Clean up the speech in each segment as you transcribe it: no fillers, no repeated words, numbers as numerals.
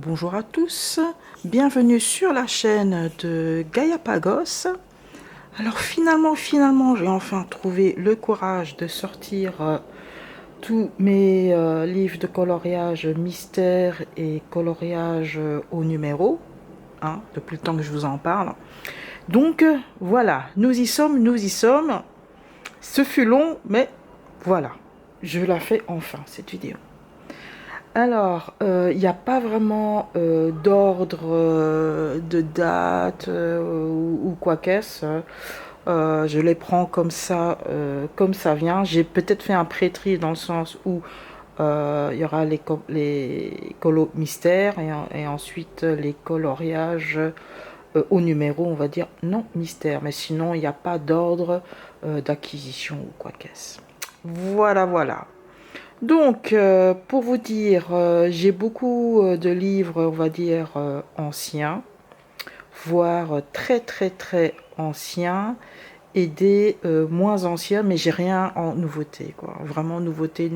Bonjour à tous, bienvenue sur la chaîne de Gaiapagos. Alors finalement, j'ai enfin trouvé le courage de sortir tous mes livres de coloriage mystère et coloriage au numéro, hein, depuis le temps que je vous en parle. Donc voilà, nous y sommes. Ce fut long, mais voilà, je la fais enfin cette vidéo. Alors, il n'y a pas vraiment d'ordre de date ou quoi qu'est-ce. Je les prends comme ça vient. J'ai peut-être fait un pré-tri dans le sens où il y aura les colos mystères et ensuite les coloriages au numéro, on va dire non mystère. Mais sinon, il n'y a pas d'ordre d'acquisition ou quoi qu'est-ce. Voilà. Donc, pour vous dire, j'ai beaucoup de livres, on va dire, anciens, voire très anciens, et des moins anciens, mais j'ai rien en nouveauté, quoi. Vraiment, nouveauté,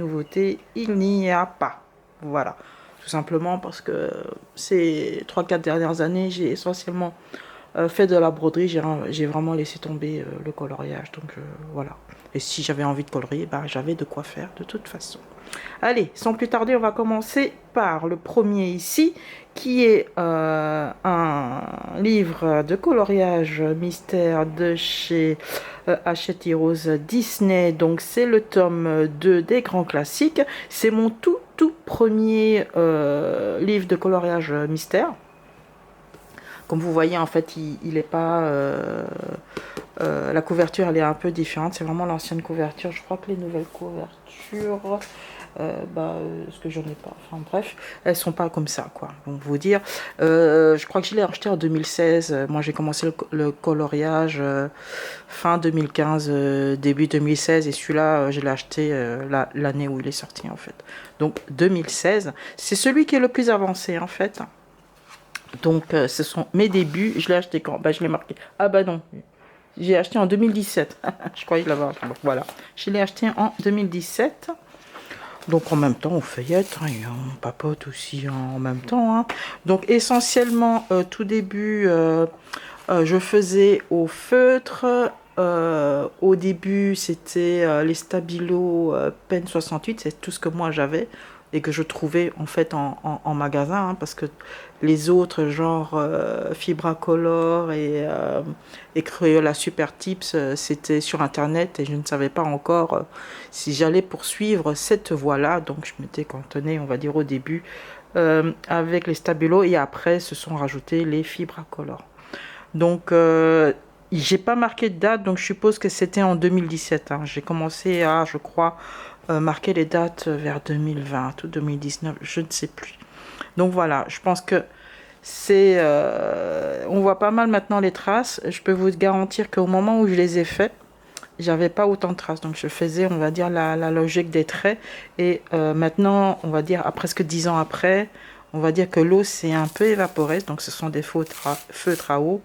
il n'y a pas. Voilà. Tout simplement parce que ces 3-4 dernières années, j'ai essentiellement fait de la broderie, j'ai vraiment laissé tomber le coloriage, donc voilà. Et si j'avais envie de colorier, bah, j'avais de quoi faire de toute façon. Allez, sans plus tarder, on va commencer par le premier ici, qui est un livre de coloriage mystère de chez Hachette Heroes Disney. Donc c'est le tome 2 des grands classiques. C'est mon tout premier livre de coloriage mystère. Comme vous voyez, en fait, il est pas... la couverture, elle est un peu différente. C'est vraiment l'ancienne couverture. Je crois que les nouvelles couvertures... ce que j'en ai pas, enfin bref, elles sont pas comme ça, quoi. Donc vous dire, je crois que je l'ai acheté en 2016. Moi j'ai commencé le coloriage fin 2015, début 2016, et celui-là je l'ai acheté l'année où il est sorti, en fait. Donc 2016, c'est celui qui est le plus avancé, en fait. Donc ce sont mes débuts. Je l'ai acheté quand? Bah je l'ai marqué. Ah bah non, j'ai acheté en 2017. Je croyais l'avoir acheté. Bon, voilà, je l'ai acheté en 2017. Donc en même temps on feuillette, hein, et on papote aussi en même temps, hein. Donc essentiellement tout début je faisais au feutre. Au début c'était les Stabilo Pen 68, c'est tout ce que moi j'avais et que je trouvais en fait en magasin, hein, parce que les autres genre Fibracolor et Crayola Super Tips c'était sur internet et je ne savais pas encore si j'allais poursuivre cette voie-là. Donc je m'étais cantonnée, on va dire, au début avec les Stabilo, et après se sont rajoutés les Fibracolor. Donc j'ai pas marqué de date, donc je suppose que c'était en 2017, hein. J'ai commencé à, je crois, marquer les dates vers 2020 ou 2019, je ne sais plus. Donc voilà, je pense que c'est... on voit pas mal maintenant les traces. Je peux vous garantir qu'au moment où je les ai faits, j'avais pas autant de traces. Donc je faisais, on va dire, la logique des traits. Et maintenant, on va dire, à presque 10 ans après, on va dire que l'eau s'est un peu évaporée. Donc ce sont des feutres à eau.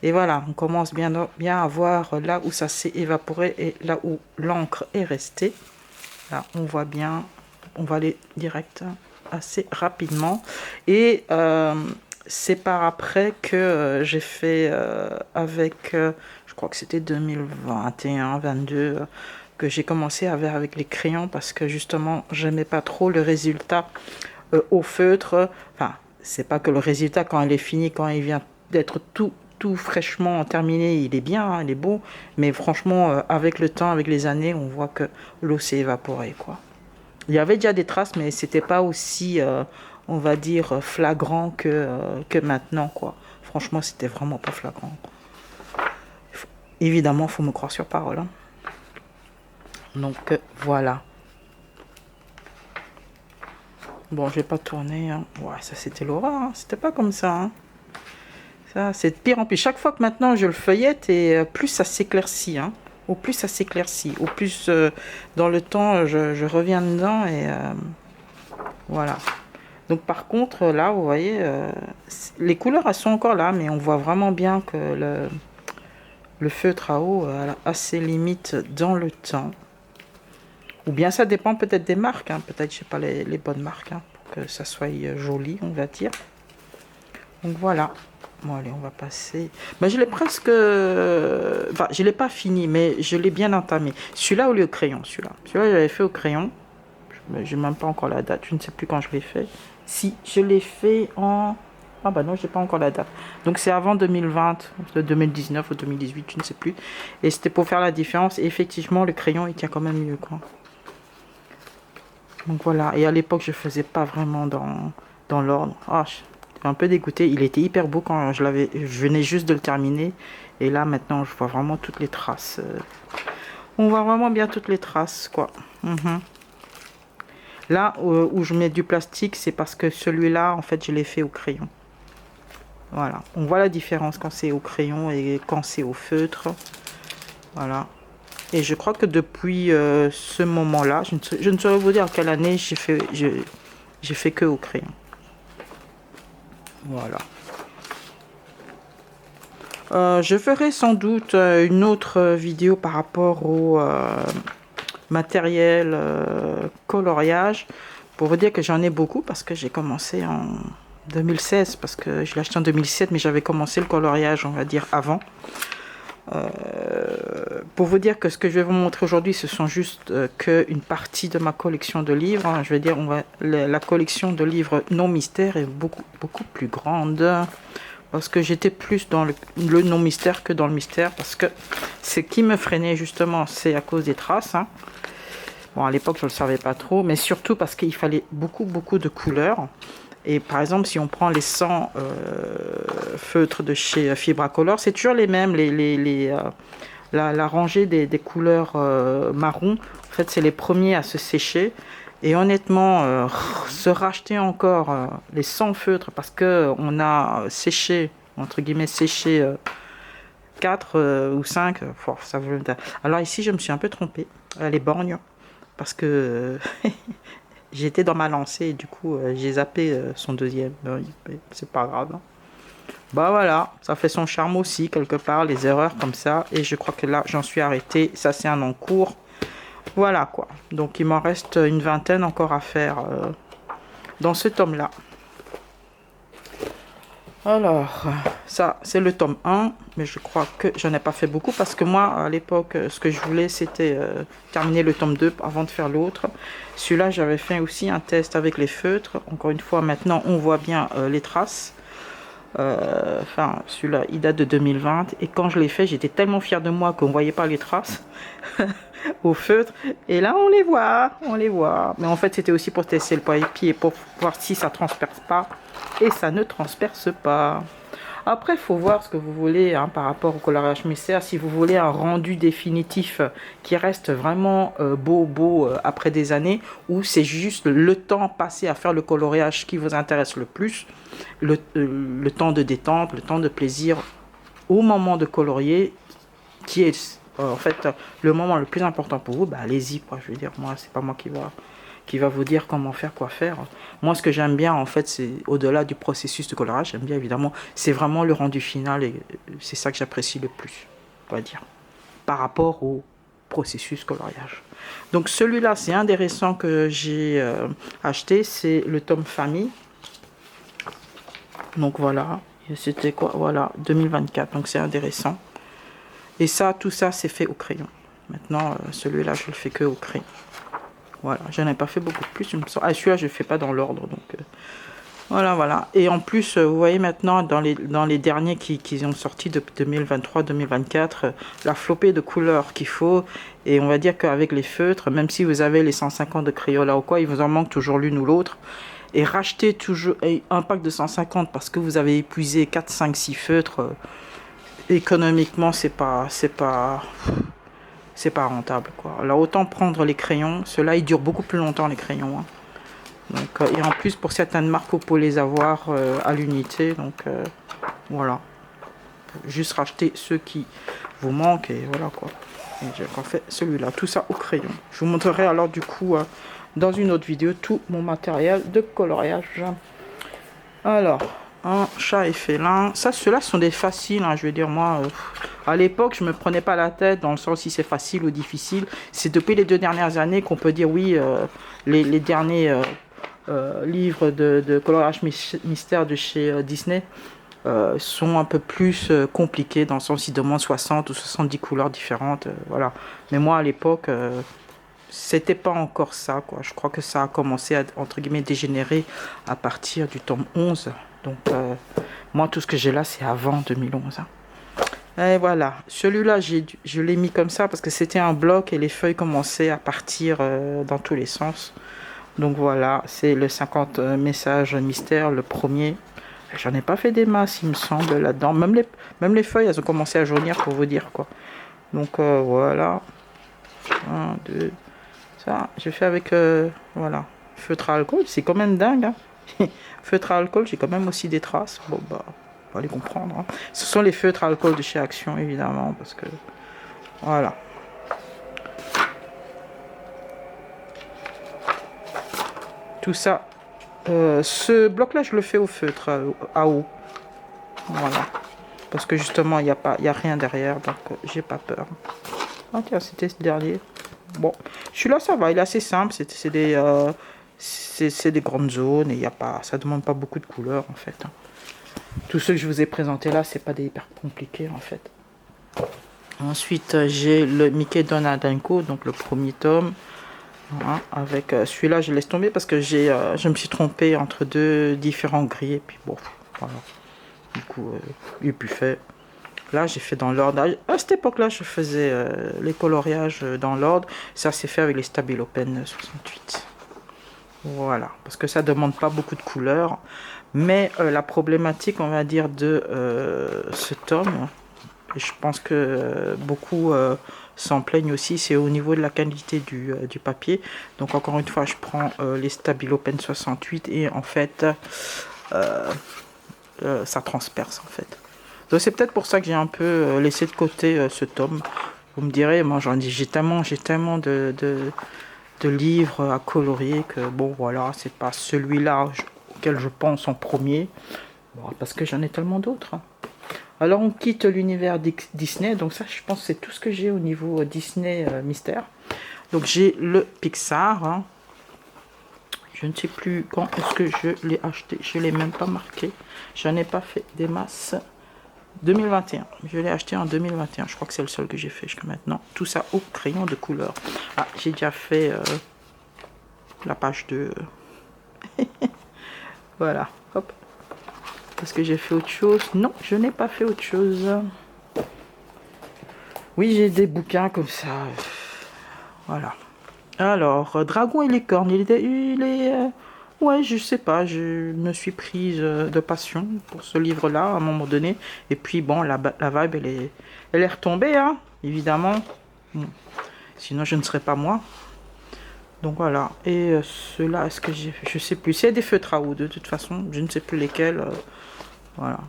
Et voilà, on commence bien à voir là où ça s'est évaporé et là où l'encre est restée. Là, on voit bien, on va aller direct assez rapidement. Et c'est par après que j'ai fait avec, je crois que c'était 2021-22, que j'ai commencé avec les crayons, parce que justement, j'aimais pas trop le résultat au feutre. Enfin, c'est pas que le résultat, quand il est fini, quand il vient d'être tout fraîchement terminé, il est bien, hein, il est beau, mais franchement avec le temps, avec les années, on voit que l'eau s'est évaporée, quoi. Il y avait déjà des traces, mais c'était pas aussi on va dire flagrant que maintenant, quoi. Franchement, c'était vraiment pas flagrant. Évidemment, faut me croire sur parole, hein. Donc voilà. Bon, je vais pas tourner, hein. Ouais, ça c'était l'horreur, hein. C'était pas comme ça, hein. Ça, c'est de pire en pire. Chaque fois que maintenant je le feuillette, et plus ça s'éclaircit, hein. Au plus ça s'éclaircit, au plus dans le temps je reviens dedans, et voilà. Donc par contre là, vous voyez, les couleurs elles sont encore là, mais on voit vraiment bien que le feutre à eau a ses limites dans le temps. Ou bien ça dépend peut-être des marques, hein. Peut-être je sais pas les bonnes marques, hein, pour que ça soit joli, on va dire. Donc voilà. Bon allez, on va passer. Ben, je l'ai presque, enfin je l'ai pas fini, mais je l'ai bien entamé. Celui-là au lieu de crayon, celui-là j'avais fait au crayon. J'ai même pas encore la date, je ne sais plus quand je l'ai fait. Si je l'ai fait en, ah bah non, j'ai pas encore la date. Donc c'est avant 2020, 2019 ou 2018, je ne sais plus. Et c'était pour faire la différence. Et effectivement, le crayon il tient quand même mieux, quoi. Donc voilà. Et à l'époque, je faisais pas vraiment dans l'ordre. Ah, j'étais un peu dégoûté. Il était hyper beau quand je venais juste de le terminer. Et là maintenant, je vois vraiment toutes les traces. On voit vraiment bien toutes les traces, quoi. Là où je mets du plastique, c'est parce que celui-là, en fait, je l'ai fait au crayon. Voilà. On voit la différence quand c'est au crayon et quand c'est au feutre. Voilà. Et je crois que depuis ce moment-là, je ne saurais vous dire à quelle année j'ai fait que au crayon. Voilà. Je ferai sans doute une autre vidéo par rapport au matériel coloriage, pour vous dire que j'en ai beaucoup parce que j'ai commencé en 2016, parce que je l'ai acheté en 2007, mais j'avais commencé le coloriage, on va dire, avant. Pour vous dire que ce que je vais vous montrer aujourd'hui, ce sont juste qu'une partie de ma collection de livres, hein. Je vais dire, la collection de livres non mystères est beaucoup plus grande, parce que j'étais plus dans le non mystère que dans le mystère, parce que ce qui me freinait justement, c'est à cause des traces, hein. Bon, à l'époque je ne le savais pas trop, mais surtout parce qu'il fallait beaucoup de couleurs. Et par exemple, si on prend les 100 feutres de chez Fibracolor, c'est toujours les mêmes, la rangée des couleurs marron. En fait, c'est les premiers à se sécher. Et honnêtement, se racheter encore les 100 feutres parce que on a séché, entre guillemets, séché 4 ou 5, ça veut dire. Alors ici, je me suis un peu trompée. Les borgnes, parce que j'étais dans ma lancée et du coup, j'ai zappé son deuxième. C'est pas grave, hein. Bah voilà, ça fait son charme aussi, quelque part, les erreurs comme ça. Et je crois que là, j'en suis arrêté. Ça, c'est un en cours. Voilà quoi. Donc il m'en reste une vingtaine encore à faire dans ce tome là. Alors ça c'est le tome 1, mais je crois que j'en ai pas fait beaucoup parce que moi à l'époque ce que je voulais c'était terminer le tome 2 avant de faire l'autre. Celui-là j'avais fait aussi un test avec les feutres. Encore une fois maintenant on voit bien les traces. Enfin celui-là il date de 2020 et quand je l'ai fait j'étais tellement fière de moi qu'on voyait pas les traces au feutre, et là on les voit, mais en fait c'était aussi pour tester le papier pour voir si ça transperce pas, et ça ne transperce pas. Après il faut voir ce que vous voulez, hein, par rapport au coloriage mystère. Si vous voulez un rendu définitif qui reste vraiment beau après des années, ou c'est juste le temps passé à faire le coloriage qui vous intéresse le plus, le temps de détente, le temps de plaisir au moment de colorier, qui est en fait le moment le plus important pour vous, bah allez-y quoi. Je veux dire, moi c'est pas moi qui va vous dire comment faire, quoi faire. Moi ce que j'aime bien en fait, c'est au-delà du processus de coloriage, j'aime bien évidemment, c'est vraiment le rendu final, et c'est ça que j'apprécie le plus, on va dire, par rapport au processus coloriage. Donc celui-là c'est un des récents que j'ai acheté, c'est le tome famille. Donc voilà, c'était quoi, voilà, 2024, donc c'est un des récents. Et ça, tout ça, c'est fait au crayon. Maintenant, celui-là, je le fais que au crayon. Voilà, j'en ai pas fait beaucoup plus. Ah, celui-là, je le fais pas dans l'ordre. Donc, voilà. Et en plus, vous voyez maintenant, dans les derniers qui ont sorti de 2023-2024, la flopée de couleurs qu'il faut. Et on va dire qu'avec les feutres, même si vous avez les 150 de Crayola ou quoi, il vous en manque toujours l'une ou l'autre. Et racheter toujours un pack de 150 parce que vous avez épuisé 4, 5, 6 feutres... économiquement c'est pas rentable quoi. Alors autant prendre les crayons, ceux-là ils durent beaucoup plus longtemps les crayons, hein. Donc et en plus pour certaines marques vous pouvez les avoir à l'unité, donc voilà, juste racheter ceux qui vous manquent et voilà quoi. Et j'ai encore fait celui-là, tout ça au crayon. Je vous montrerai alors du coup dans une autre vidéo tout mon matériel de coloriage. Alors un chat et félin, ça ceux-là sont des faciles, hein, je veux dire moi à l'époque je me prenais pas la tête dans le sens si c'est facile ou difficile. C'est depuis les 2 dernières années qu'on peut dire oui, les derniers livres de coloriage mystère de chez Disney sont un peu plus compliqués, dans le sens ils demandent 60 ou 70 couleurs différentes, voilà. Mais moi à l'époque, c'était pas encore ça, quoi. Je crois que ça a commencé à, entre guillemets, dégénérer à partir du tome 11. Donc moi tout ce que j'ai là c'est avant 2011, hein. Et voilà, celui-là je l'ai mis comme ça parce que c'était un bloc et les feuilles commençaient à partir dans tous les sens. Donc voilà, c'est le 50 messages mystères, le premier. J'en ai pas fait des masses, il me semble, là-dedans. Même les feuilles, elles ont commencé à jaunir, pour vous dire, quoi. Donc voilà. 1, 2. Ça, j'ai fait avec, voilà, feutre à alcool. C'est quand même dingue, hein. Feutre à alcool, j'ai quand même aussi des traces. Bon, bah, on va les comprendre, hein. Ce sont les feutres à alcool de chez Action, évidemment, parce que, voilà. Tout ça. Ce bloc-là, je le fais au feutre à eau. Voilà. Parce que justement, il n'y a rien derrière, donc j'ai pas peur. Ah tiens, c'était ce dernier. Bon, celui-là, ça va, il est assez simple. C'est des grandes zones et y a pas, ça demande pas beaucoup de couleurs, en fait, hein. Tous ceux que je vous ai présentés là, c'est pas des hyper compliqués, en fait. Ensuite, j'ai le Mickey Donadinko, donc le premier tome. Voilà, avec celui-là, je laisse tomber parce que je me suis trompée entre deux différents gris. Et puis bon, voilà. Du coup, il est plus fait. Là, j'ai fait dans l'ordre. À cette époque-là, je faisais les coloriages dans l'ordre. Ça, c'est fait avec les Stabilo Pen 68. Voilà, parce que ça demande pas beaucoup de couleurs. Mais la problématique, on va dire, de ce tome, et je pense que beaucoup s'en plaignent aussi, c'est au niveau de la qualité du papier. Donc encore une fois, je prends les Stabilo Pen 68 et en fait, ça transperce en fait. Donc c'est peut-être pour ça que j'ai un peu laissé de côté ce tome. Vous me direz, moi j'ai tellement de livres à colorier que bon voilà, c'est pas celui-là auquel je pense en premier. Bon, parce que j'en ai tellement d'autres, hein. Alors on quitte l'univers Disney, donc ça je pense que c'est tout ce que j'ai au niveau Disney mystère. Donc j'ai le Pixar, hein. Je ne sais plus quand est-ce que je l'ai acheté, je ne l'ai même pas marqué, j'en ai pas fait des masses. 2021, je l'ai acheté en 2021, je crois que c'est le seul que j'ai fait jusqu'à maintenant. Tout ça au crayon de couleur. Ah, j'ai déjà fait la page 2. Voilà, hop. Est-ce que j'ai fait autre chose? Non, je n'ai pas fait autre chose. Oui, j'ai des bouquins comme ça. Voilà. Alors, Dragon et licorne, ouais, je sais pas, je me suis prise de passion pour ce livre-là à un moment donné. Et puis, bon, la vibe, elle est retombée, hein, évidemment. Bon. Sinon, je ne serais pas moi. Donc voilà. Et ceux-là, est-ce que j'ai fait? Je sais plus. C'est des feutres à eau, de toute façon. Je ne sais plus lesquels. Voilà.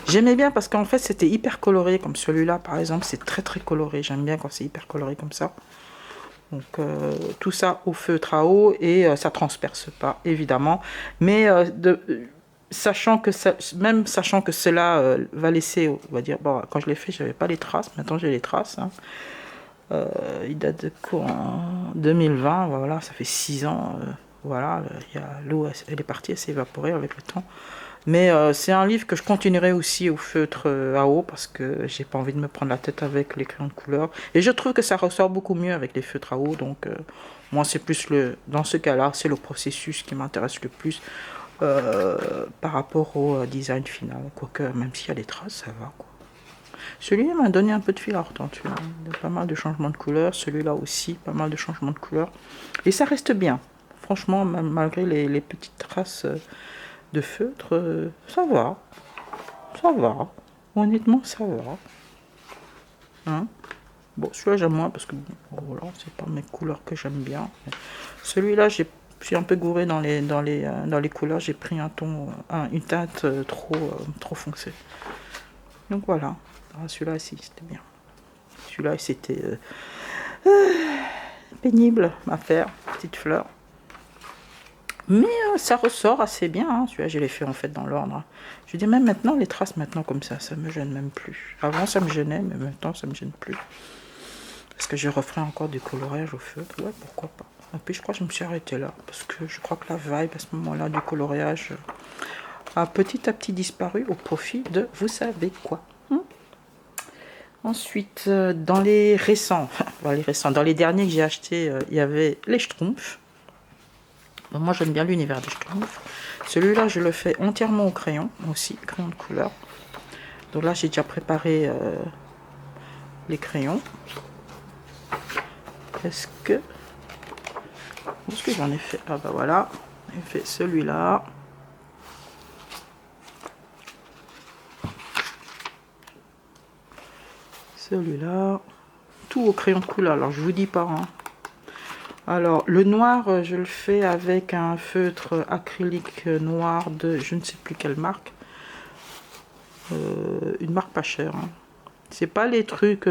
J'aimais bien parce qu'en fait, c'était hyper coloré. Comme celui-là, par exemple, c'est très très coloré. J'aime bien quand c'est hyper coloré comme ça. Donc tout ça au feutre à eau et ça transperce pas évidemment, mais sachant que même sachant que cela va laisser, on va dire, bon, quand je l'ai fait j'avais pas les traces, maintenant j'ai les traces, hein. Il date de quoi, en 2020, voilà, ça fait 6 ans, voilà, l'eau elle est partie, elle s'est évaporée avec le temps. Mais c'est un livre que je continuerai aussi au feutre à eau parce que j'ai pas envie de me prendre la tête avec les crayons de couleur. Et je trouve que ça ressort beaucoup mieux avec les feutres à eau. Donc moi c'est plus dans ce cas-là, c'est le processus qui m'intéresse le plus par rapport au design final. Quoique même s'il y a des traces, ça va, quoi. Celui-là m'a donné un peu de fil à retordre. Il y a pas mal de changements de couleur. Celui-là aussi, pas mal de changements de couleur. Et ça reste bien. Franchement, même malgré les petites traces de feutre, ça va. Ça va. Honnêtement, ça va. Hein? Bon, celui-là, j'aime moins parce que, bon, voilà, c'est pas mes couleurs que j'aime bien. Celui-là, je suis un peu gouré dans les couleurs. J'ai pris un ton, une teinte trop foncée. Donc voilà. Ah, celui-là, si, c'était bien. Celui-là, c'était pénible à faire. Petite fleur. Mais ça ressort assez bien, hein. Celui-là, je l'ai fait en fait dans l'ordre. Je dis même maintenant, les traces maintenant comme ça me gêne même plus. Avant, ça me gênait, mais maintenant, ça me gêne plus. Est-ce que je referai encore du coloriage au feutre? Ouais, pourquoi pas. Et puis je crois que je me suis arrêtée là, parce que je crois que la vibe à ce moment-là du coloriage a petit à petit disparu au profit de vous savez quoi. Ensuite, dans les récents, dans les derniers que j'ai achetés, il y avait les Schtroumpfs. Bon, moi j'aime bien l'univers des Schtroumpfs. Celui-là, je le fais entièrement au crayon, aussi, crayon de couleur. Donc là, j'ai déjà préparé les crayons. Est-ce que j'en ai fait? Ah bah voilà, j'ai fait celui-là. Celui-là. Tout au crayon de couleur, alors je vous dis pas. Hein. Alors, le noir, je le fais avec un feutre acrylique noir de je ne sais plus quelle marque. Une marque pas chère. Hein. C'est pas les trucs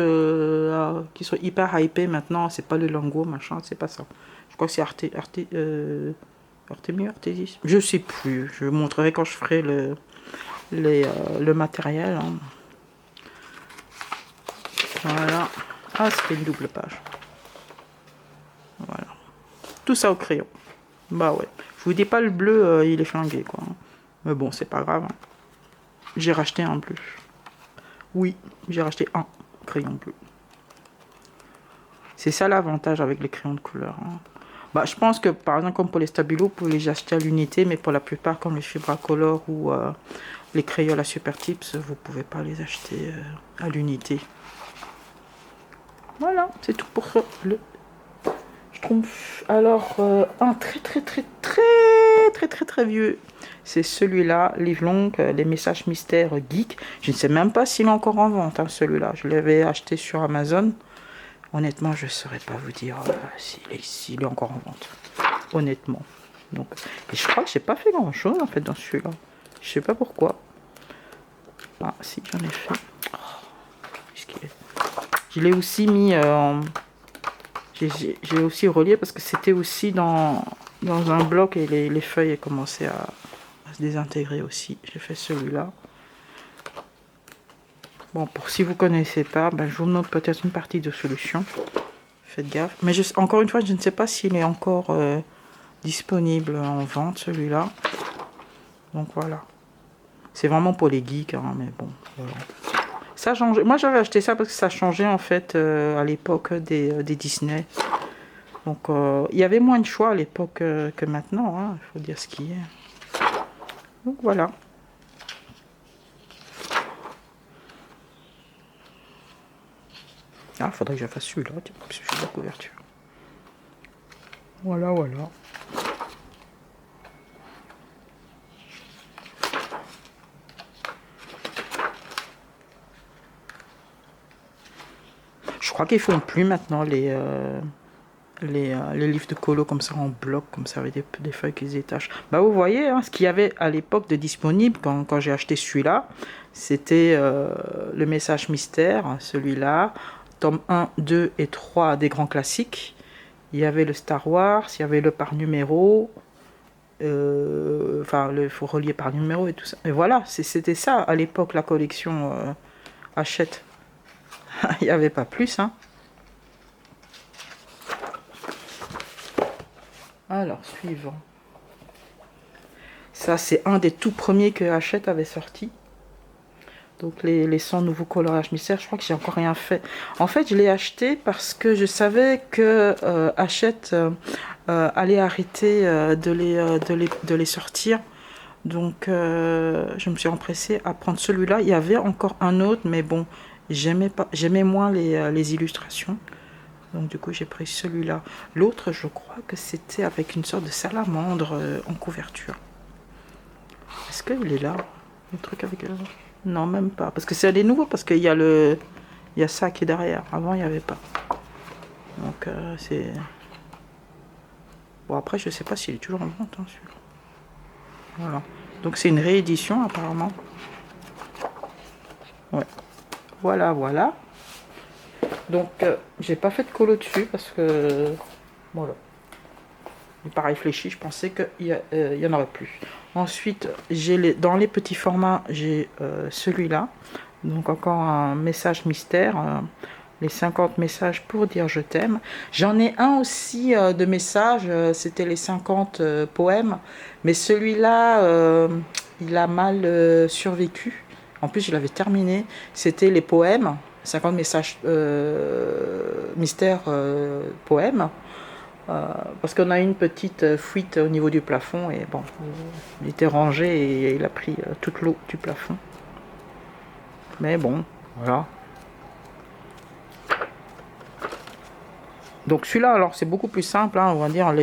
qui sont hyper hypés maintenant. C'est pas le Lango, machin, c'est pas ça. Je crois que c'est Artemio, Artesis. Je sais plus. Je vous montrerai quand je ferai le matériel. Hein. Voilà. Ah, c'était une double page. Voilà. Tout ça au crayon. Bah ouais. Je vous dis pas le bleu, il est flingué quoi. Mais bon, c'est pas grave. Hein. J'ai racheté un bleu. Oui, j'ai racheté un crayon bleu. C'est ça l'avantage avec les crayons de couleur. Hein. Bah, je pense que par exemple comme pour les stabilos, vous pouvez les acheter à l'unité, mais pour la plupart comme les Fibracolor ou les crayons à Super Tips, vous pouvez pas les acheter à l'unité. Voilà, c'est tout pour le Schtroumpf. Alors, un très vieux, c'est celui-là, livre long, les messages mystères geek. Je ne sais même pas s'il est encore en vente, hein, celui-là. Je l'avais acheté sur Amazon. Honnêtement, je ne saurais pas vous dire s'il est encore en vente. Honnêtement. Donc, et je crois que j'ai pas fait grand-chose en fait dans celui-là. Je sais pas pourquoi. Ah, si, j'en ai fait. Oh, je l'ai aussi mis en... J'ai aussi relié parce que c'était aussi dans un bloc et les feuilles commençaient à se désintégrer aussi. J'ai fait celui-là. Bon, pour si vous connaissez pas, ben, je vous montre peut-être une partie de solution. Faites gaffe. Mais encore une fois, je ne sais pas s'il est encore disponible en vente, celui-là. Donc voilà. C'est vraiment pour les geeks, hein, mais bon. Voilà. Ça change. Moi, j'avais acheté ça parce que ça changeait en fait à l'époque des Disney. Donc, il y avait moins de choix à l'époque que maintenant. Hein, il faut dire ce qui est. Donc voilà. Ah, faudrait que je fasse celui-là, parce que je suis la couverture. Voilà, voilà. Je crois qu'ils font plus maintenant les livres de colo comme ça en bloc, comme ça avec des feuilles qui se détachent. Bah vous voyez, hein, ce qu'il y avait à l'époque de disponible quand j'ai acheté celui-là, c'était le message mystère, celui-là, tome 1, 2 et 3 des grands classiques. Il y avait le Star Wars, il y avait le par numéro, enfin il faut relier par numéro et tout ça. Et voilà, c'était ça à l'époque la collection Hachette. Il n'y avait pas plus, hein. Alors, suivant. Ça, c'est un des tout premiers que Hachette avait sorti. Donc, les 100 nouveaux coloriages mystères. Je crois que j'ai encore rien fait. En fait, je l'ai acheté parce que je savais que Hachette allait arrêter de les sortir. Donc, je me suis empressée à prendre celui-là. Il y avait encore un autre, mais bon, j'aimais moins les illustrations. Donc du coup j'ai pris celui-là. L'autre je crois que c'était avec une sorte de salamandre en couverture. Est-ce qu'il est là? Le truc avec... Non même pas. Parce que c'est des nouveaux parce qu'il y a il y a ça qui est derrière. Avant il n'y avait pas. Donc c'est... Bon après je sais pas s'il est toujours en vente hein, celui-là. Voilà. Donc c'est une réédition apparemment. Ouais. Voilà voilà. Donc, j'ai pas fait de colo dessus parce que, voilà, j'ai pas réfléchi, je pensais qu'il y en aurait plus. Ensuite, dans les petits formats, j'ai celui-là, donc encore un message mystère, les 50 messages pour dire je t'aime. J'en ai un aussi de messages, c'était les 50 poèmes, mais celui-là, il a mal survécu. En plus, je l'avais terminé. C'était les poèmes, 50 messages mystères poèmes. Parce qu'on a une petite fuite au niveau du plafond et bon, il était rangé et il a pris toute l'eau du plafond. Mais bon, voilà. Donc celui-là, alors c'est beaucoup plus simple, hein, on va dire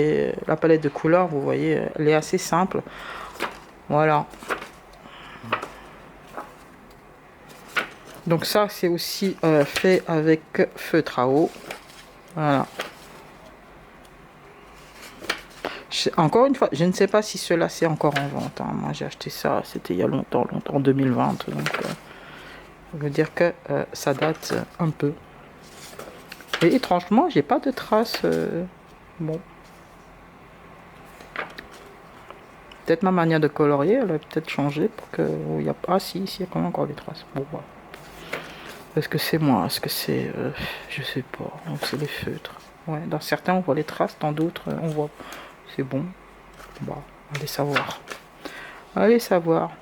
la palette de couleurs, vous voyez, elle est assez simple. Voilà. Donc ça, c'est aussi fait avec feutre à eau. Voilà. Encore une fois, je ne sais pas si cela c'est encore en vente. Hein. Moi, j'ai acheté ça, c'était il y a longtemps, en 2020. Donc, je veux dire que ça date un peu. Et étrangement, j'ai pas de traces. Bon. Peut-être ma manière de colorier, elle a peut-être changé pour que il y a pas. Ah si, il y a quand même encore des traces. Bon, voilà. Est-ce que c'est moi? Est-ce que c'est... je sais pas. C'est les feutres. Ouais, dans certains, on voit les traces, dans d'autres, on voit... C'est bon. Bon, allez savoir. Allez savoir.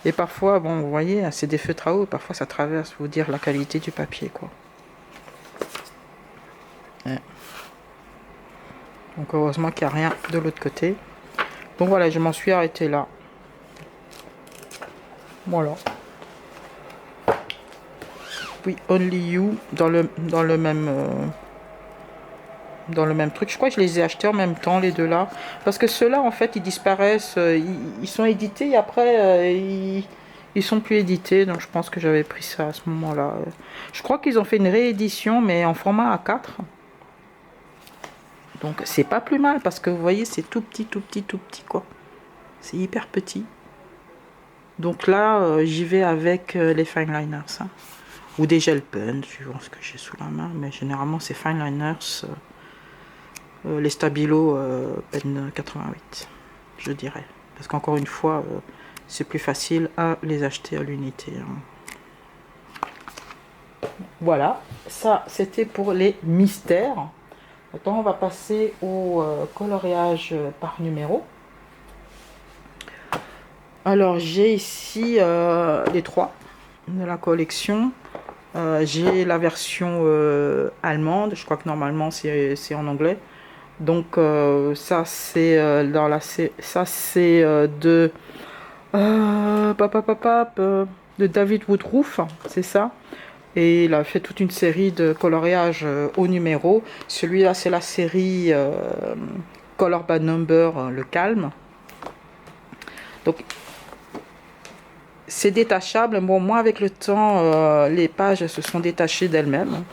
Et parfois, bon, vous voyez, c'est des feutres à eau. Parfois, ça traverse, vous dire la qualité du papier, quoi. Ouais. Donc, heureusement qu'il n'y a rien de l'autre côté. Donc, voilà, je m'en suis arrêté là. Voilà. Oui, Only You, dans le même truc. Je crois que je les ai achetés en même temps, les deux là. Parce que ceux-là, en fait, ils disparaissent. Ils sont édités et après, ils sont plus édités. Donc, je pense que j'avais pris ça à ce moment-là. Je crois qu'ils ont fait une réédition, mais en format A4. Donc, c'est pas plus mal parce que vous voyez, c'est tout petit, tout petit, tout petit, quoi. C'est hyper petit. Donc là, j'y vais avec les fine liners. Hein. Ou des gel pen, suivant ce que j'ai sous la main. Mais généralement, c'est fine liners. Les Stabilo pen 88, je dirais. Parce qu'encore une fois, c'est plus facile à les acheter à l'unité. Hein. Voilà, ça c'était pour les mystères. Maintenant, on va passer au coloriage par numéro. Alors, j'ai ici les trois de la collection. J'ai la version allemande. Je crois que normalement, c'est en anglais. Donc ça c'est dans la ça c'est de de David Woodruff, c'est ça. Et il a fait toute une série de coloriages au numéro. Celui-là c'est la série Color by Number, le calme. Donc c'est détachable. Bon, moi avec le temps les pages se sont détachées d'elles-mêmes.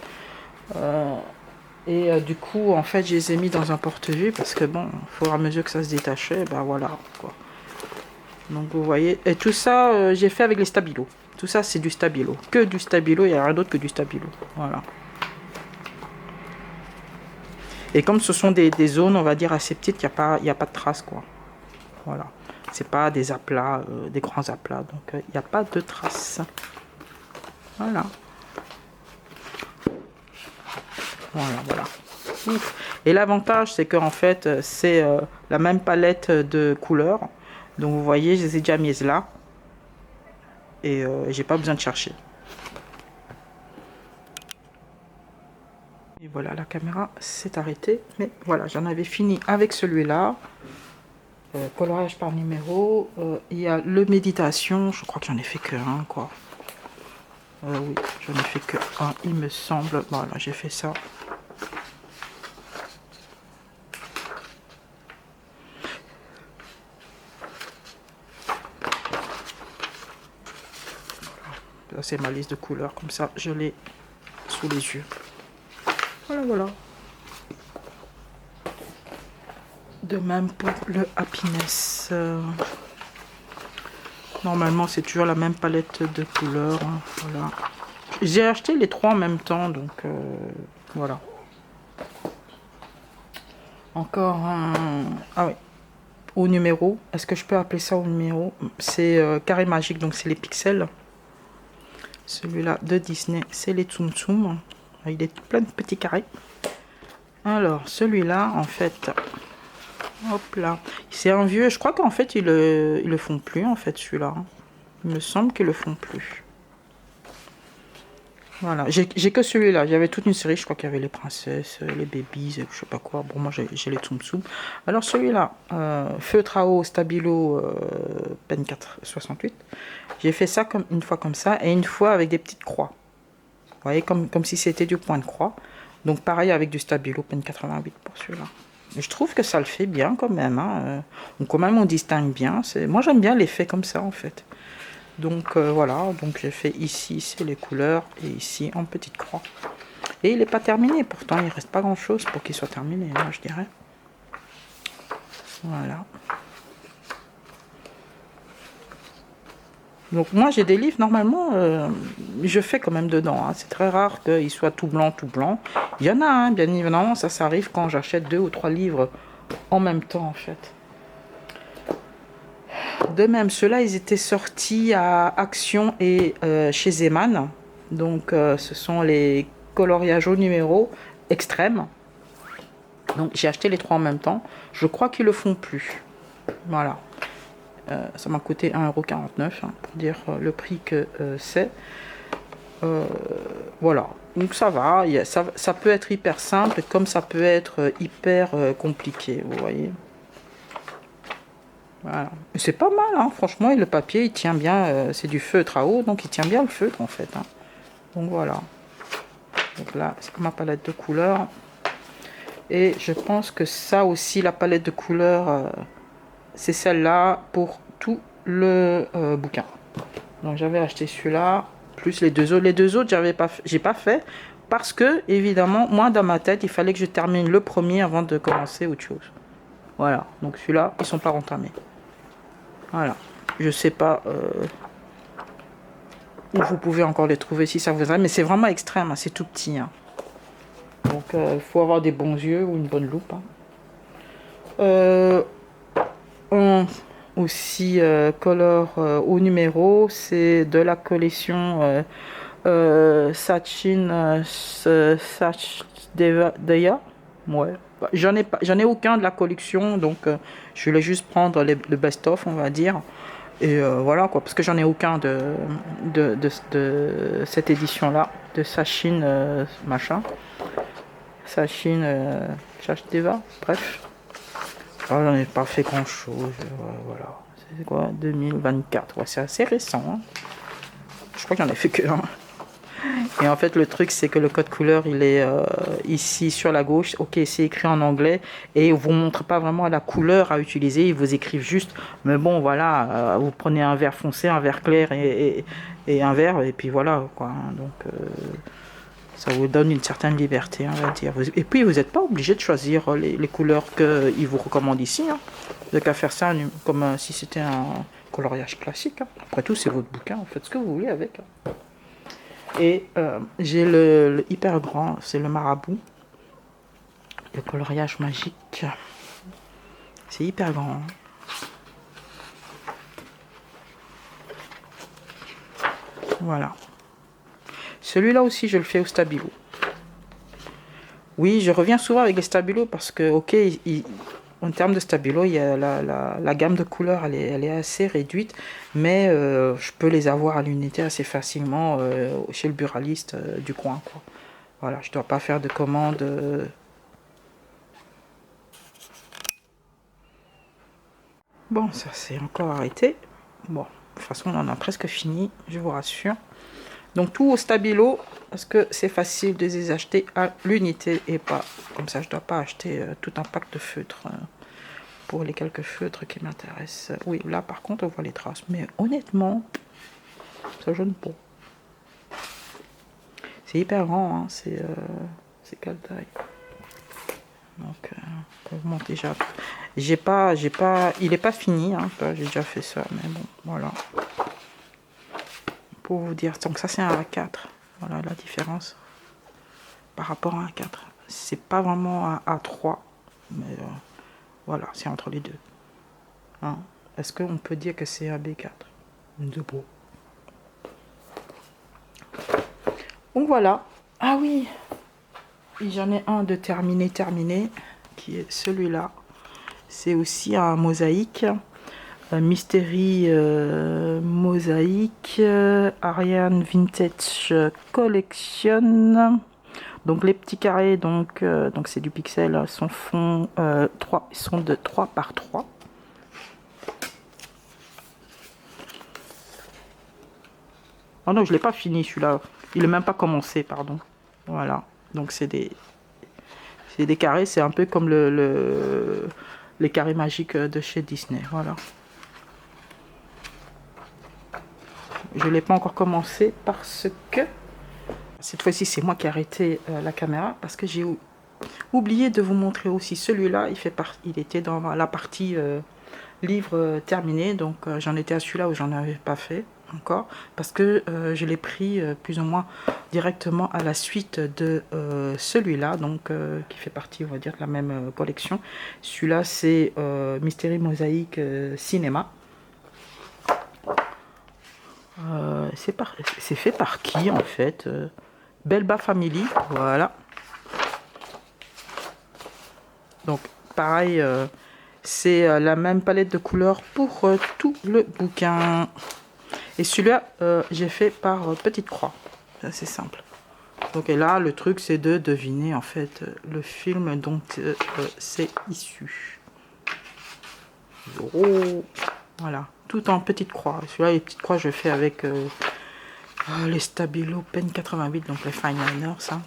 Et du coup, en fait, je les ai mis dans un porte-vue parce que bon, au fur et à mesure que ça se détachait, ben voilà, quoi. Donc vous voyez, et tout ça, j'ai fait avec les Stabilo. Tout ça, c'est du Stabilo. Que du Stabilo, il n'y a rien d'autre que du Stabilo. Voilà. Et comme ce sont des zones, on va dire, assez petites, il n'y a pas de traces, quoi. Voilà. C'est pas des aplats, des grands aplats, donc il n'y a pas de traces. Voilà. Voilà. Et l'avantage, c'est qu'en fait, c'est la même palette de couleurs. Donc vous voyez, je les ai déjà mises là. Et j'ai pas besoin de chercher. Et voilà, la caméra s'est arrêtée. Mais voilà, j'en avais fini avec celui-là. Coloriage par numéro. Il y a le méditation. Je crois que j'en ai fait que un, quoi. Oui, j'en ai fait que un, il me semble. Voilà, j'ai fait ça. Là, c'est ma liste de couleurs. Comme ça, je l'ai sous les yeux. Voilà. De même pour le Happiness. Normalement, c'est toujours la même palette de couleurs. Hein, voilà. J'ai acheté les trois en même temps, donc voilà. Encore un... Ah oui. Au numéro. Est-ce que je peux appeler ça au numéro? C'est carré magique, donc c'est les pixels. Celui-là de Disney, c'est les Tsum Tsum. Il est plein de petits carrés. Alors, celui-là, en fait, hop là, c'est un vieux. Je crois qu'en fait, ils le font plus, en fait, celui-là. Il me semble qu'ils le font plus. Voilà, j'ai que celui-là. J'avais toute une série, je crois qu'il y avait les princesses, les babies, je sais pas quoi. Bon, moi, j'ai les Tsum Tsum. Alors, celui-là, feutre à eau, stabilo, pen 468. J'ai fait ça comme une fois comme ça, et une fois avec des petites croix. Vous voyez, comme si c'était du point de croix. Donc pareil avec du stabilo pen 88 pour celui-là. Je trouve que ça le fait bien quand même. Hein. Quand même on distingue bien. Moi j'aime bien l'effet comme ça en fait. Donc voilà, donc j'ai fait ici, c'est les couleurs, et ici en petite croix. Et il n'est pas terminé, pourtant il ne reste pas grand chose pour qu'il soit terminé, hein, je dirais. Voilà. Donc moi j'ai des livres, normalement, je fais quand même dedans. Hein. C'est très rare qu'ils soient tout blanc, tout blanc. Il y en a, hein, bien évidemment, ça arrive quand j'achète 2 ou 3 livres en même temps en fait. De même, ceux-là, ils étaient sortis à Action et chez Zeman. Donc ce sont les coloriages au numéro extrêmes. Donc j'ai acheté les 3 en même temps. Je crois qu'ils le font plus. Voilà. Ça m'a coûté 1,49 €, hein, pour dire le prix que c'est. Voilà, donc ça va, ça peut être hyper simple comme ça peut être hyper compliqué, vous voyez. Voilà, c'est pas mal, hein, franchement, et le papier il tient bien, c'est du feutre à eau, donc il tient bien le feutre en fait. Hein. Donc voilà, donc là c'est ma palette de couleurs. Et je pense que ça aussi, la palette de couleurs, c'est celle-là pour tout le bouquin. Donc j'avais acheté celui-là, plus les deux autres. Les deux autres, j'ai pas fait parce que, évidemment, moi dans ma tête, il fallait que je termine le premier avant de commencer autre chose. Voilà, donc celui-là, ils sont pas entamés. Voilà, je sais pas où vous pouvez encore les trouver si ça vous aide, mais c'est vraiment extrême, hein, c'est tout petit. Hein. Donc il faut avoir des bons yeux ou une bonne loupe. Hein. Aussi color au numéro, c'est de la collection Sachin Sachdeva. Ouais, j'en ai aucun de la collection, donc je voulais juste prendre le best-of, on va dire. Et voilà quoi, parce que j'en ai aucun de cette édition là, de Sachin machin, Sachin Sachdeva, bref. J'en ai pas fait grand chose, voilà. C'est quoi, 2024, ouais, c'est assez récent. Hein. Je crois que j'en ai fait que un. Et en fait, le truc, c'est que le code couleur, il est ici sur la gauche. Ok, c'est écrit en anglais et ils vous montre pas vraiment la couleur à utiliser. Ils vous écrivent juste, mais bon, voilà, vous prenez un vert foncé, un vert clair et un vert, et puis voilà, quoi. Hein. Donc, ça vous donne une certaine liberté, on va dire. Et puis, vous n'êtes pas obligé de choisir les couleurs qu'ils vous recommandent ici. Hein. Vous n'avez qu'à faire ça comme si c'était un coloriage classique. Hein. Après tout, c'est votre bouquin, vous faites ce que vous voulez avec. Hein. Et j'ai le hyper grand, c'est le marabout. Le coloriage magique. C'est hyper grand. Hein. Voilà. Celui-là aussi, je le fais au stabilo. Oui, je reviens souvent avec les stabilos parce que, ok, en termes de stabilo, il y a la gamme de couleurs, elle est assez réduite, mais je peux les avoir à l'unité assez facilement chez le buraliste du coin, quoi. Voilà, je ne dois pas faire de commande. Bon, ça c'est encore arrêté. Bon, de toute façon, on en a presque fini, je vous rassure. Donc tout au stabilo, parce que c'est facile de les acheter à l'unité et pas comme ça. Je ne dois pas acheter tout un pack de feutres pour les quelques feutres qui m'intéressent. Oui, là par contre on voit les traces, mais honnêtement, ça jaune pas. C'est hyper grand, hein. C'est quelle taille? Donc pour vous montrer déjà. Il est pas fini, hein. J'ai déjà fait ça, mais bon, voilà. Pour vous dire, donc ça c'est un A4. Voilà la différence par rapport à un A4. C'est pas vraiment un A3, mais voilà, c'est entre les deux. Hein. Est-ce qu'on peut dire que c'est un B4? De beau. Donc voilà, Ah oui, j'en ai un de terminé, qui est celui-là. C'est aussi un mosaïque. Mystery mosaïque. Ariane Vintage Collection. Donc les petits carrés, donc c'est du pixel, sont fond 3, sont de 3 par 3. Oh non, je l'ai pas fini celui-là. Il est même pas commencé, pardon. Voilà. Donc c'est des carrés, c'est un peu comme les carrés magiques de chez Disney. Voilà. Je l'ai pas encore commencé parce que cette fois-ci c'est moi qui ai arrêté la caméra parce que j'ai oublié de vous montrer aussi celui-là. Il était dans la partie livre terminé, donc j'en étais à celui-là où j'en avais pas fait encore parce que je l'ai pris plus ou moins directement à la suite de celui-là, donc qui fait partie, on va dire, de la même collection. Celui-là c'est Mystery Mosaïque Cinéma. C'est fait par qui en fait? Belba Family, voilà. Donc pareil, c'est la même palette de couleurs pour tout le bouquin. Et celui-là, j'ai fait par petite croix. C'est assez simple. Donc et là, le truc, c'est de deviner en fait le film dont c'est issu. Oh, voilà, tout en petite croix. Celui-là, les petites croix, je fais avec les Stabilo Pen 88, donc les fine liners, ça.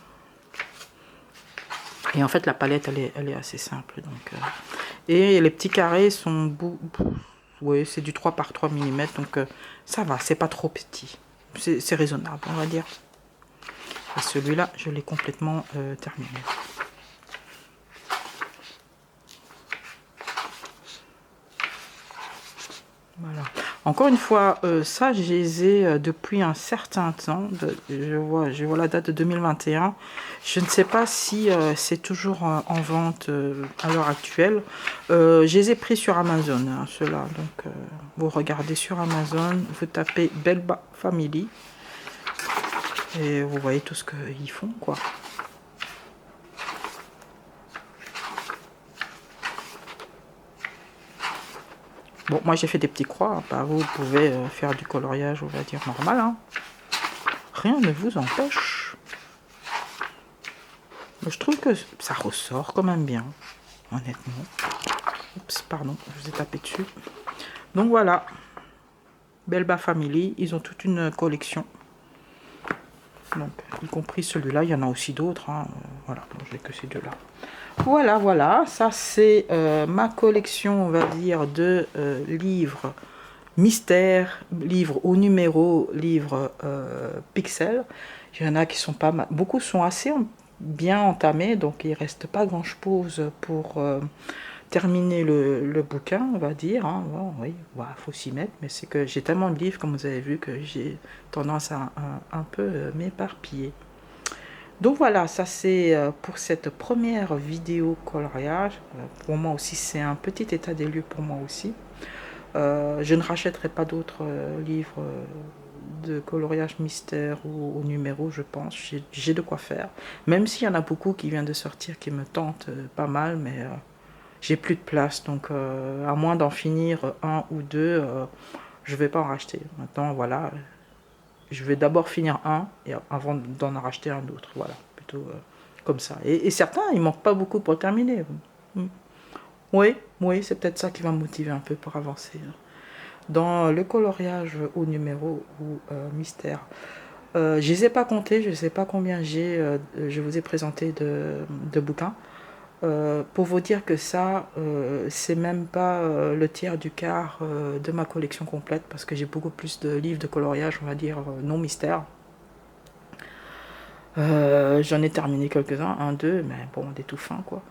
Et en fait, la palette, elle est assez simple. Donc, et les petits carrés sont... Oui, c'est du 3 par 3 mm, donc ça va, c'est pas trop petit. C'est raisonnable, on va dire. Et celui-là, je l'ai complètement terminé. Voilà. Encore une fois, ça, je les ai depuis un certain temps. Je vois la date de 2021. Je ne sais pas si c'est toujours en vente à l'heure actuelle. Je les ai pris sur Amazon, hein, ceux-là. Donc, vous regardez sur Amazon, vous tapez Belba Family. Et vous voyez tout ce qu'ils font, quoi. Bon, moi j'ai fait des petits croix, bah, vous pouvez faire du coloriage, on va dire, normal. Hein. Rien ne vous empêche. Mais je trouve que ça ressort quand même bien, honnêtement. Oups, pardon, je vous ai tapé dessus. Donc voilà, Belba Family, ils ont toute une collection. Donc, y compris celui-là, il y en a aussi d'autres. Hein. Voilà, j'ai que ces deux-là. Voilà, voilà, ça c'est ma collection, on va dire, de livres mystères, livres au numéro, livres pixels. Il y en a qui sont pas mal, beaucoup sont assez bien entamés, donc il reste pas grand chose pour terminer le bouquin, on va dire. Hein. Bon, oui, faut s'y mettre, mais c'est que j'ai tellement de livres, comme vous avez vu, que j'ai tendance à un peu m'éparpiller. Donc voilà, ça c'est pour cette première vidéo coloriage. Pour moi aussi, c'est un petit état des lieux pour moi aussi. Je ne rachèterai pas d'autres livres de coloriage mystère ou au numéro, je pense. J'ai de quoi faire. Même s'il y en a beaucoup qui viennent de sortir qui me tentent pas mal, mais j'ai plus de place. Donc à moins d'en finir un ou deux, je vais pas en racheter. Maintenant, voilà. Je vais d'abord finir un et avant d'en racheter un autre. Voilà, plutôt comme ça. Et certains, il manque pas beaucoup pour terminer. Oui, oui, c'est peut-être ça qui va me motiver un peu pour avancer. Dans le coloriage au numéro ou mystère, je les ai pas comptés, je ne sais pas combien je vous ai présenté de bouquins. Pour vous dire que ça, c'est même pas le tiers du quart de ma collection complète, parce que j'ai beaucoup plus de livres de coloriage, on va dire, non mystère. J'en ai terminé quelques-uns, un, deux, mais bon, des tout fins, quoi.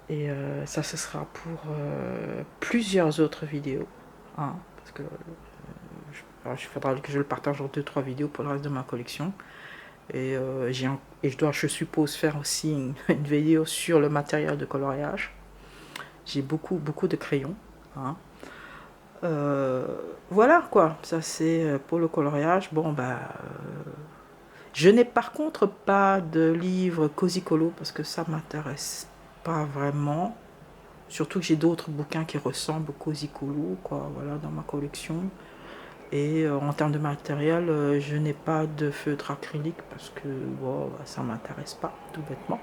Et ça, ce sera pour plusieurs autres vidéos. Hein, parce que il faudra que je le partage en 2-3 vidéos pour le reste de ma collection. Et, je suppose faire aussi une vidéo sur le matériel de coloriage. J'ai beaucoup de crayons. Hein. Voilà quoi, ça c'est pour le coloriage. Bon bah, Je n'ai par contre pas de livre Cosicolo parce que ça m'intéresse pas vraiment. Surtout que j'ai d'autres bouquins qui ressemblent au Cosicolo, quoi, voilà, dans ma collection. Et en termes de matériel, je n'ai pas de feutre acrylique parce que bon, ça m'intéresse pas, tout bêtement.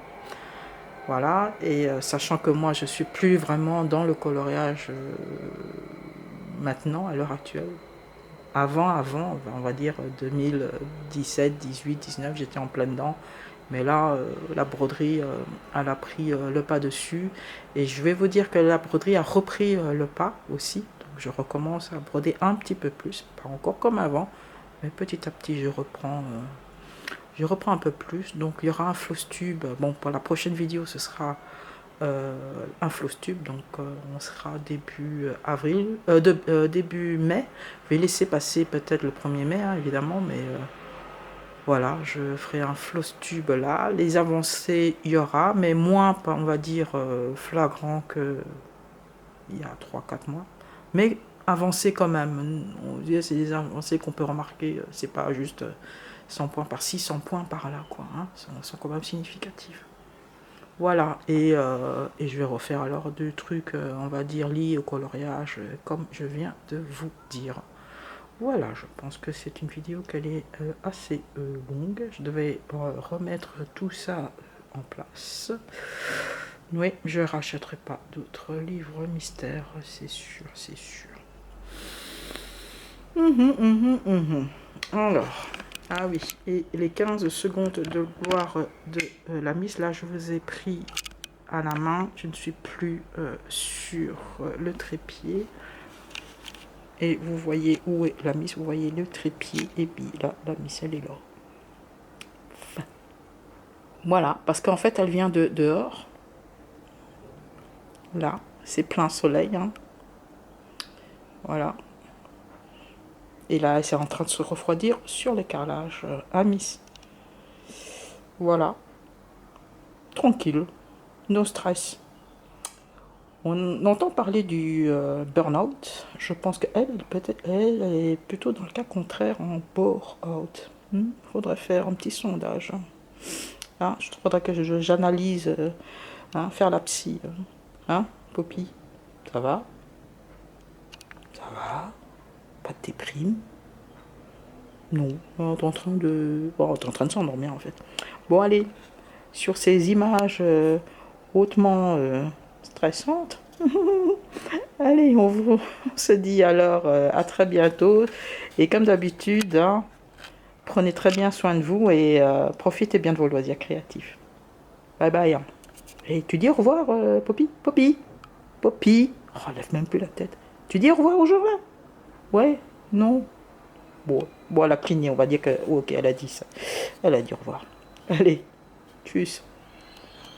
Voilà, et sachant que moi je suis plus vraiment dans le coloriage maintenant, à l'heure actuelle. Avant, on va dire 2017, 18, 19, j'étais en plein dedans. Mais là, la broderie, elle a pris le pas dessus. Et je vais vous dire que la broderie a repris le pas aussi. Donc je recommence à broder un petit peu plus. Pas encore comme avant, mais petit à petit, je reprends un peu plus. Donc il y aura un floss tube. Bon, pour la prochaine vidéo, ce sera un floss tube. Donc on sera début avril, début mai. Je vais laisser passer peut-être le 1er mai, hein, évidemment, mais... voilà, je ferai un floss tube là. Les avancées, il y aura, mais moins, on va dire, flagrant que il y a 3-4 mois. Mais avancées quand même. On dit c'est des avancées qu'on peut remarquer. C'est pas juste 100 points par-ci, 100 points par-là, quoi. Hein. Sont quand même significatifs. Voilà, et je vais refaire alors deux trucs, on va dire, liés au coloriage, comme je viens de vous dire. Voilà, je pense que c'est une vidéo qu'elle est assez longue. Je devais remettre tout ça en place. Oui, je ne rachèterai pas d'autres livres mystères, c'est sûr, c'est sûr. Alors, ah oui, et les 15 secondes de gloire de la Miss, là je vous ai pris à la main. Je ne suis plus sur le trépied. Et vous voyez où est la Miss, vous voyez le trépied, et puis là, la Miss, elle est là. Enfin, voilà, parce qu'en fait, elle vient de dehors. Là, c'est plein soleil. Hein. Voilà. Et là, c'est en train de se refroidir sur les carrelages à Miss. Voilà. Tranquille. No stress. On entend parler du burn-out. Je pense qu'elle, peut-être, elle est plutôt dans le cas contraire, en bore-out. Faudrait faire un petit sondage. Hein, je faudrait que j'analyse, hein, faire la psy. Hein, Poppy, ça va? Ça va? Pas de déprime? Non, on est en train de... Bon, on est en train de s'endormir en fait. Bon, allez, sur ces images hautement stressantes, allez, on se dit alors à très bientôt. Et comme d'habitude, hein, prenez très bien soin de vous et profitez bien de vos loisirs créatifs. Bye bye. Hein. Et tu dis au revoir, Poppy? Poppy? Poppy? Oh, lève même plus la tête. Tu dis au revoir au jour là? Ouais? Non? Bon, elle a cligné, on va dire que... Oh, ok, elle a dit ça. Elle a dit au revoir. Allez, tchuss.